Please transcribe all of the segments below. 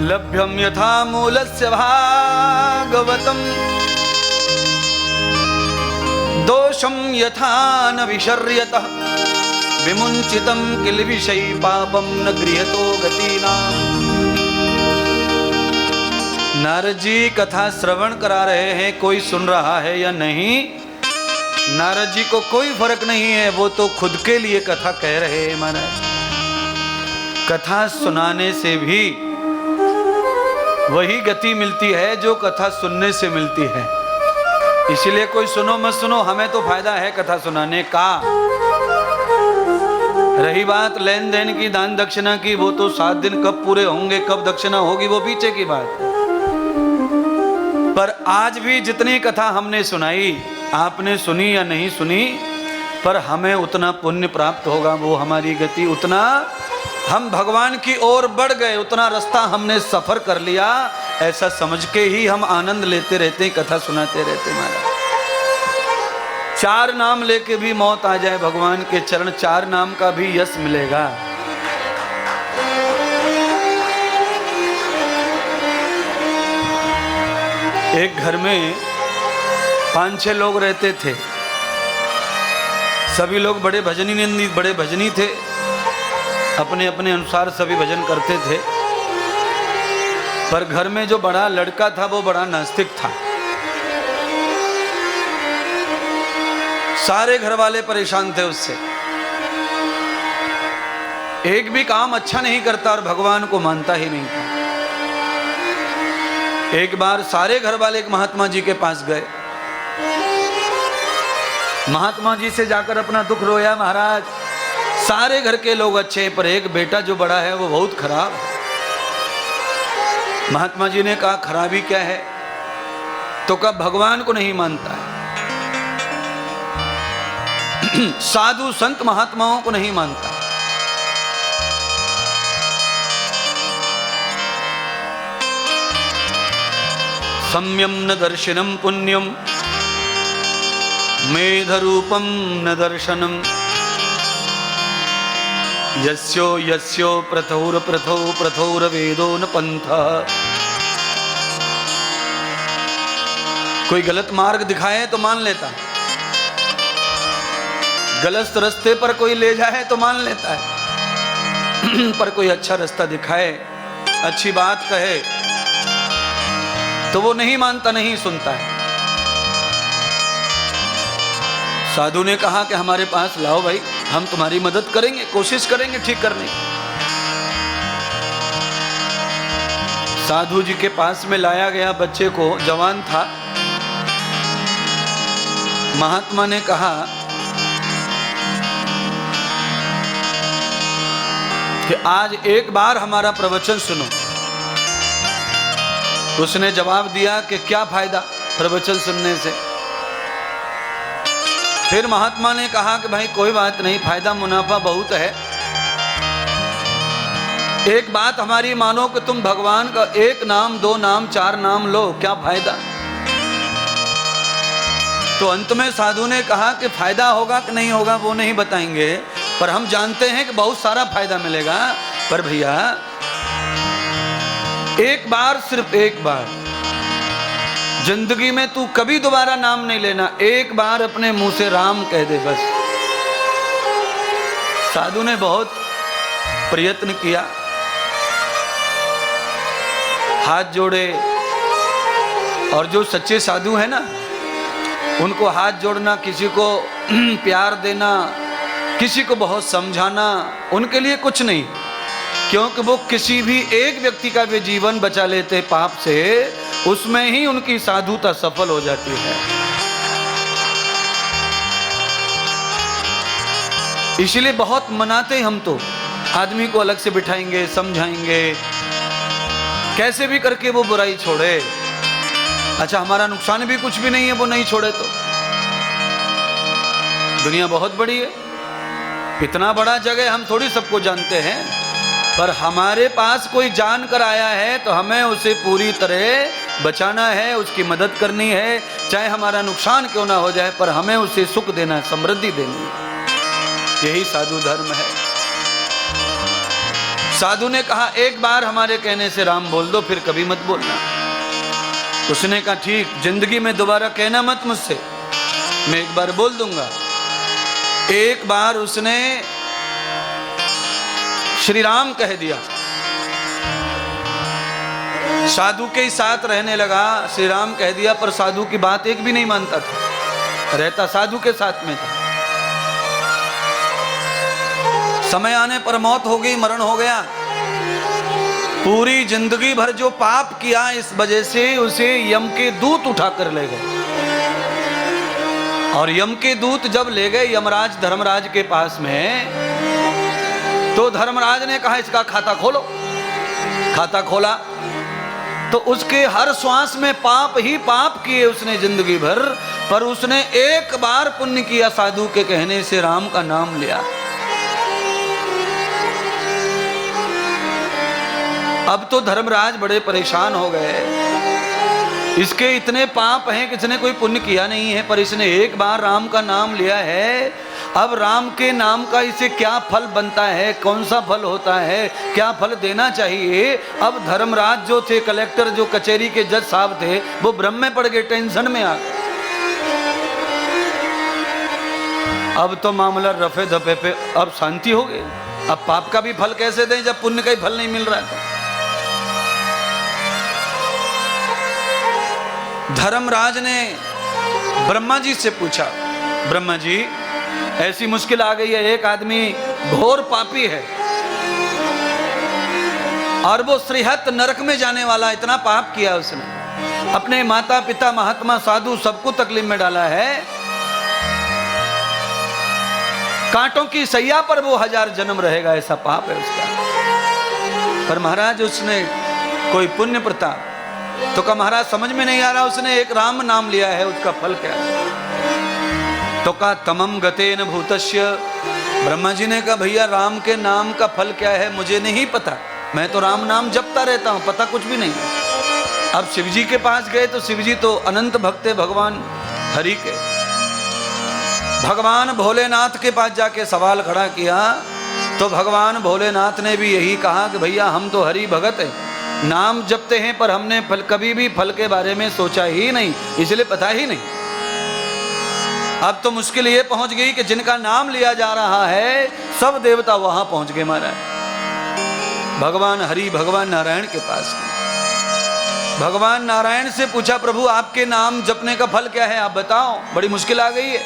लभ्यम यथा मूलस्य भागवतम दोषम यथा न विशर्यतः विमुंचितम किल विषय पापम न गृहतो गतीनाम। नारद जी कथा श्रवण करा रहे हैं, कोई सुन रहा है या नहीं, नारद जी को कोई फर्क नहीं है, वो तो खुद के लिए कथा कह रहे हैं। महाराज, कथा सुनाने से भी वही गति मिलती है जो कथा सुनने से मिलती है। इसलिए कोई सुनो मत सुनो, हमें तो फायदा है कथा सुनाने का। रही बात लेन देन की, दान दक्षिणा की, वो तो 7 दिन कब पूरे होंगे, कब दक्षिणा होगी, वो पीछे की बात है। पर आज भी जितनी कथा हमने सुनाई, आपने सुनी या नहीं सुनी, पर हमें उतना पुण्य प्राप्त होगा, वो हमारी गति, उतना हम भगवान की ओर बढ़ गए, उतना रास्ता हमने सफर कर लिया, ऐसा समझ के ही हम आनंद लेते रहते, कथा सुनाते रहते। महाराज, 4 नाम लेके भी मौत आ जाए, भगवान के चरण 4 नाम का भी यश मिलेगा। एक घर में 5-6 लोग रहते थे। सभी लोग बड़े भजनी थे, अपने अपने अनुसार सभी भजन करते थे। पर घर में जो बड़ा लड़का था वो बड़ा नास्तिक था। सारे घर वाले परेशान थे उससे। एक भी काम अच्छा नहीं करता और भगवान को मानता ही नहीं था। एक बार सारे घर वाले एक महात्मा जी के पास गए। महात्मा जी से जाकर अपना दुख रोया, महाराज सारे घर के लोग अच्छे हैं, पर एक बेटा जो बड़ा है वो बहुत खराब है। महात्मा जी ने कहा, खराबी क्या है? तो कहा, भगवान को नहीं मानता है, साधु संत महात्माओं को नहीं मानता। सम्यम न दर्शनम पुण्यम मेधरूपम न दर्शनम यस्यो यस्यो प्रथौर वेदो न पंथा। कोई गलत मार्ग दिखाए तो मान लेता है, गलत रास्ते पर कोई ले जाए तो मान लेता है, पर कोई अच्छा रास्ता दिखाए, अच्छी बात कहे तो वो नहीं मानता, नहीं सुनता है। साधु ने कहा कि हमारे पास लाओ भाई, हम तुम्हारी मदद करेंगे, कोशिश करेंगे ठीक करने की। साधु जी के पास में लाया गया बच्चे को, जवान था। महात्मा ने कहा कि आज एक बार हमारा प्रवचन सुनो। उसने जवाब दिया कि क्या फायदा प्रवचन सुनने से। फिर महात्मा ने कहा कि भाई कोई बात नहीं, फायदा मुनाफा बहुत है, एक बात हमारी मानो कि तुम भगवान का 1 नाम 2 नाम 4 नाम लो, क्या फायदा। तो अंत में साधु ने कहा कि फायदा होगा कि नहीं होगा वो नहीं बताएंगे, पर हम जानते हैं कि बहुत सारा फायदा मिलेगा। पर भैया एक बार, सिर्फ एक बार जिंदगी में तू कभी दोबारा नाम नहीं लेना, एक बार अपने मुंह से राम कह दे बस। साधु ने बहुत प्रयत्न किया, हाथ जोड़े, और जो सच्चे साधु है ना, उनको हाथ जोड़ना, किसी को प्यार देना, किसी को बहुत समझाना, उनके लिए कुछ नहीं, क्योंकि वो किसी भी एक व्यक्ति का भी जीवन बचा लेते पाप से, उसमें ही उनकी साधुता सफल हो जाती है। इसलिए बहुत मनाते हम तो, आदमी को अलग से बिठाएंगे, समझाएंगे, कैसे भी करके वो बुराई छोड़े। अच्छा, हमारा नुकसान भी कुछ भी नहीं है, वो नहीं छोड़े तो। दुनिया बहुत बड़ी है, इतना बड़ा जगह, हम थोड़ी सबको जानते हैं, पर हमारे पास कोई जान कर आया है तो हमें उसे पूरी तरह बचाना है, उसकी मदद करनी है, चाहे हमारा नुकसान क्यों ना हो जाए, पर हमें उसे सुख देना है, समृद्धि देनी है। यही साधु धर्म है। साधु ने कहा एक बार हमारे कहने से राम बोल दो, फिर कभी मत बोलना। उसने कहा ठीक, जिंदगी में दोबारा कहना मत मुझसे, मैं एक बार बोल दूंगा। एक बार उसने श्री राम कह दिया, साधु के साथ रहने लगा, श्री राम कह दिया, पर साधु की बात एक भी नहीं मानता था, रहता साधु के साथ में था। समय आने पर मौत हो गई, मरण हो गया। पूरी जिंदगी भर जो पाप किया, इस वजह से उसे यम के दूत उठाकर ले गए। और यम के दूत जब ले गए यमराज धर्मराज के पास में, तो धर्मराज ने कहा इसका खाता खोलो। खाता खोला तो उसके हर श्वास में पाप ही पाप किए उसने जिंदगी भर, पर उसने एक बार पुण्य किया, साधु के कहने से राम का नाम लिया। अब तो धर्मराज बड़े परेशान हो गए, इसके इतने पाप हैं कि इसने कोई पुण्य किया नहीं है, पर इसने एक बार राम का नाम लिया है। अब राम के नाम का इसे क्या फल बनता है, कौन सा फल होता है, क्या फल देना चाहिए। अब धर्मराज जो थे, कलेक्टर जो कचहरी के जज साहब थे, वो भ्रम में पड़ गए, टेंशन में आ गए। अब तो मामला रफे दफे पे अब शांति हो गई। अब पाप का भी फल कैसे दें जब पुण्य का ही फल नहीं मिल रहा है। धर्मराज ने ब्रह्मा जी से पूछा, ब्रह्मा जी ऐसी मुश्किल आ गई है, एक आदमी घोर पापी है और वो श्रीहत नरक में जाने वाला, इतना पाप किया उसने, अपने माता पिता महात्मा साधु सबको तकलीफ में डाला है, कांटों की सैया पर वो 1000 जन्म रहेगा, ऐसा पाप है उसका। पर महाराज उसने कोई पुण्य प्रताप, तो कहा महाराज समझ में नहीं आ रहा, उसने एक राम नाम लिया है, उसका फल क्या है। तो कहा तमम गतेन भूतस्य। ब्रह्मा जी ने कहा भैया राम के नाम का फल क्या है मुझे नहीं पता, मैं तो राम नाम जपता रहता हूं, पता कुछ भी नहीं है। अब शिव जी के पास गए तो शिव जी तो अनंत भक्त है भगवान हरि के। भगवान भोलेनाथ के पास जाके सवाल खड़ा किया तो भगवान भोलेनाथ ने भी यही कहा कि भैया हम तो हरि भगत है, नाम जपते हैं, पर हमने फल कभी भी फल के बारे में सोचा ही नहीं, इसलिए पता ही नहीं। अब तो मुश्किल ये पहुंच गई कि जिनका नाम लिया जा रहा है सब देवता वहां पहुंच गए महाराज। भगवान हरि भगवान नारायण के पास गए। भगवान नारायण से पूछा प्रभु आपके नाम जपने का फल क्या है, आप बताओ, बड़ी मुश्किल आ गई है।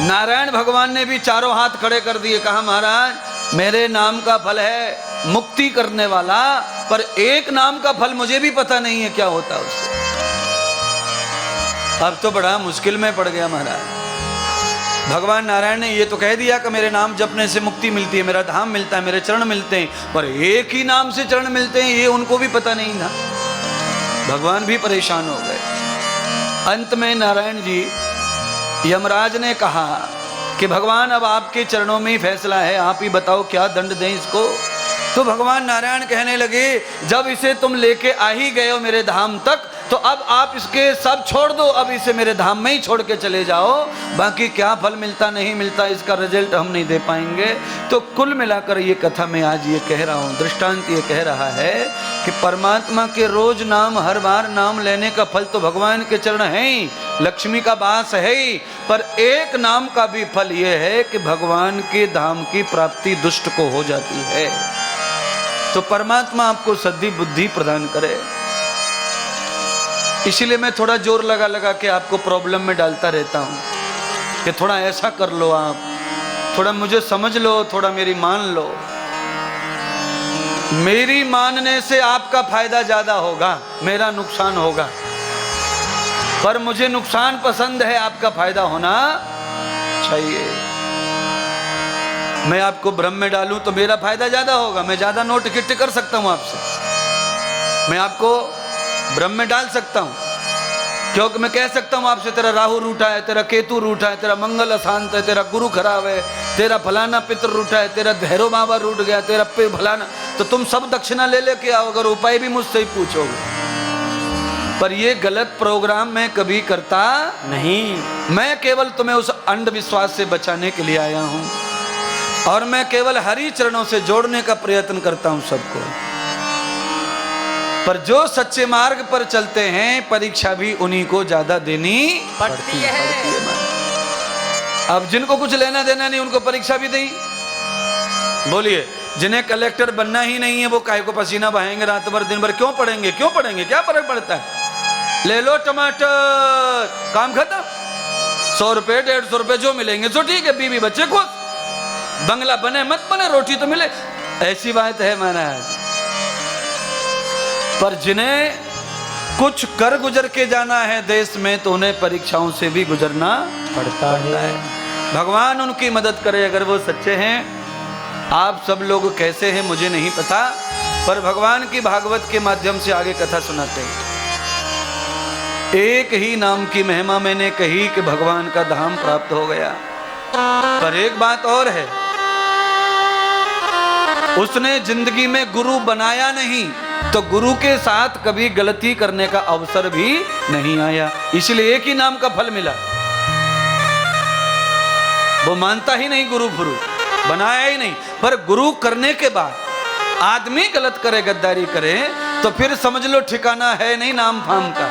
नारायण भगवान ने भी चारों हाथ खड़े कर दिए, कहा महाराज मेरे नाम का फल है मुक्ति करने वाला, पर एक नाम का फल मुझे भी पता नहीं है क्या होता उससे। अब तो बड़ा मुश्किल में पड़ गया महाराज। भगवान नारायण ने ये तो कह दिया कि मेरे नाम जपने से मुक्ति मिलती है, मेरा धाम मिलता है, मेरे चरण मिलते हैं, पर एक ही नाम से चरण मिलते हैं ये उनको भी पता नहीं था। भगवान भी परेशान हो गए। अंत में नारायण जी यमराज ने कहा कि भगवान अब आपके चरणों में ही फैसला है, आप ही बताओ क्या दंड दें इसको। तो भगवान नारायण कहने लगे जब इसे तुम लेके आ ही गए हो मेरे धाम तक, तो अब आप इसके सब छोड़ दो, अब इसे मेरे धाम में ही छोड़ के चले जाओ, बाकी क्या फल मिलता नहीं मिलता इसका रिजल्ट हम नहीं दे पाएंगे। तो कुल मिलाकर ये कथा में आज ये कह रहा हूँ, दृष्टांत ये कह रहा है कि परमात्मा के रोज नाम, हर बार नाम लेने का फल तो भगवान के चरण है ही, लक्ष्मी का वास है ही, पर एक नाम का भी फल ये है कि भगवान के धाम की प्राप्ति दुष्ट को हो जाती है। तो परमात्मा आपको सद्दी बुद्धि प्रदान करे। इसीलिए मैं थोड़ा जोर लगा लगा के आपको प्रॉब्लम में डालता रहता हूँ कि थोड़ा ऐसा कर लो, आप थोड़ा मुझे समझ लो, थोड़ा मेरी मान लो। मेरी मानने से आपका फायदा ज्यादा होगा, मेरा नुकसान होगा, पर मुझे नुकसान पसंद है, आपका फायदा होना चाहिए। मैं आपको भ्रम में डालूं तो मेरा फायदा ज्यादा होगा, मैं ज्यादा नोट इकट्ठे कर सकता हूं आपसे, मैं आपको भ्रम में डाल सकता हूं, क्योंकि मैं कह सकता हूं आपसे तेरा राहु रूठा है, तेरा केतु रूठा है, तेरा मंगल अशांत है, तेरा गुरु खराब है, तेरा फलाना पितर रूठा है, तेरा भैरव बाबा रूठ गया, तेरा पे फलाना, तो तुम सब दक्षिणा ले लेके आओ, अगर उपाय भी मुझसे ही पूछोगे। पर ये गलत प्रोग्राम मैं कभी करता नहीं, मैं केवल तुम्हें उस अंधविश्वास से बचाने के लिए आया हूं। और मैं केवल हरि चरणों से जोड़ने का प्रयत्न करता हूं सबको। पर जो सच्चे मार्ग पर चलते हैं परीक्षा भी उन्हीं को ज्यादा देनी पड़ती है। अब जिनको कुछ लेना देना नहीं उनको परीक्षा भी दी। बोलिए, जिन्हें कलेक्टर बनना ही नहीं है वो काहे को पसीना बहाएंगे रात भर दिन भर? क्यों पढ़ेंगे, क्यों पढ़ेंगे, क्या फर्क पड़ता है? ले लो टमाटर, काम खत्म। 100 रुपए 150 रुपए जो मिलेंगे तो ठीक है, बीवी बच्चे खुश, बंगला बने मत बने रोटी तो मिले, ऐसी बात है महाराज। पर जिन्हें कुछ कर गुजर के जाना है देश में तो उन्हें परीक्षाओं से भी गुजरना पड़ता है। भगवान उनकी मदद करे अगर वो सच्चे हैं। आप सब लोग कैसे हैं मुझे नहीं पता, पर भगवान की भागवत के माध्यम से आगे कथा सुनाते हैं। एक ही नाम की महिमा मैंने कही कि भगवान का धाम प्राप्त हो गया। पर एक बात और है, उसने जिंदगी में गुरु बनाया नहीं तो गुरु के साथ कभी गलती करने का अवसर भी नहीं आया, इसलिए एक ही नाम का फल मिला। वो मानता ही नहीं गुरु फुरु, बनाया ही नहीं। पर गुरु करने के बाद आदमी गलत करे, गद्दारी करे तो फिर समझ लो ठिकाना है नहीं नाम फाम का।